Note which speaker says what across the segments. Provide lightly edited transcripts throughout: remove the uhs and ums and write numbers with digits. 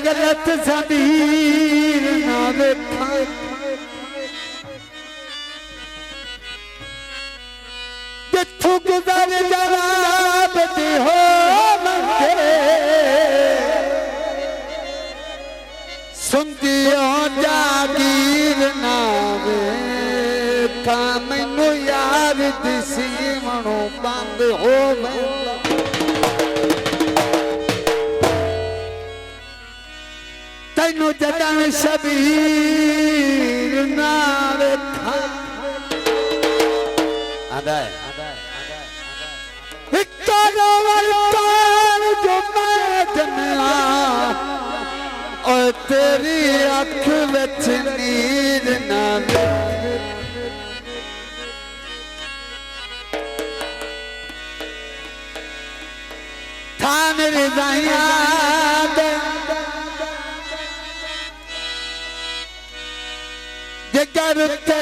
Speaker 1: गलत ज़मीर ना वेखा जिथों गुज़र जनाब दी हो मंगे सुंदियों जागीर ना वेखा मैनू यार दिसी मनो बंद हो तैनू जदन शबीर ना वेखा आदा है जो मैं जन्ना और तेरी अख विच नीर ना था मेरी दाइया जिगर ते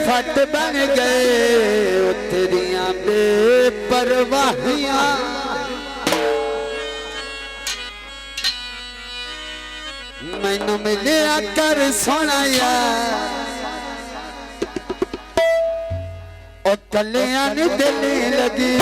Speaker 1: फट बन गए तेरिया बेपरवाहियां मैनू मिलिया कर सुनाया और कलियां नी दिल लगी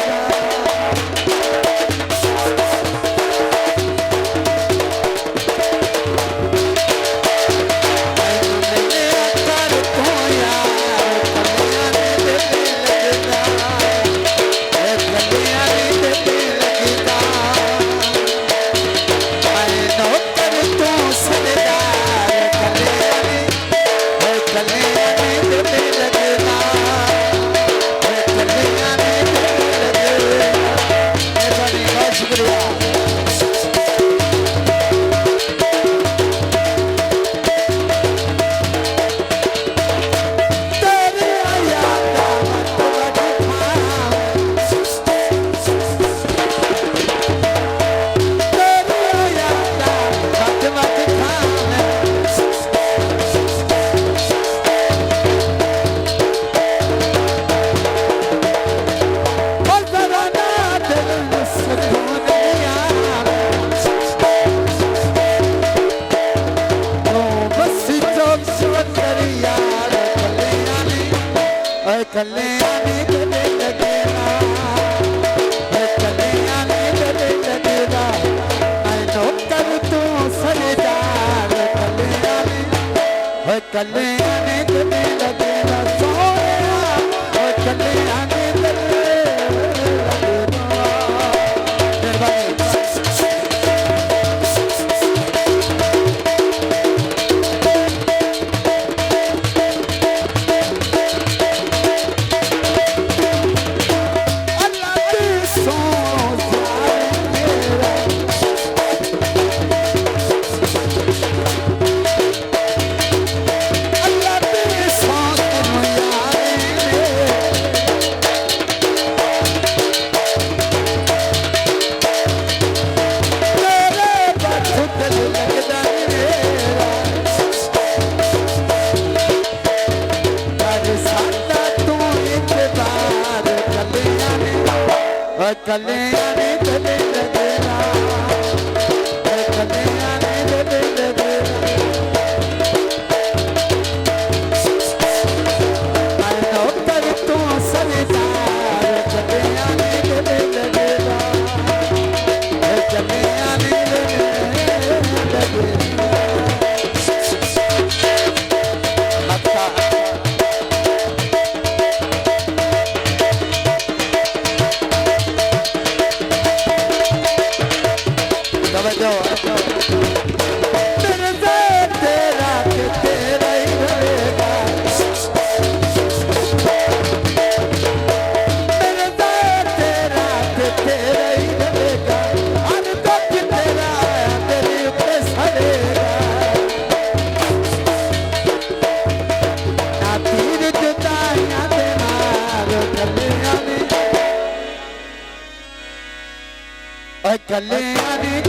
Speaker 1: कल्याणी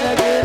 Speaker 1: लगे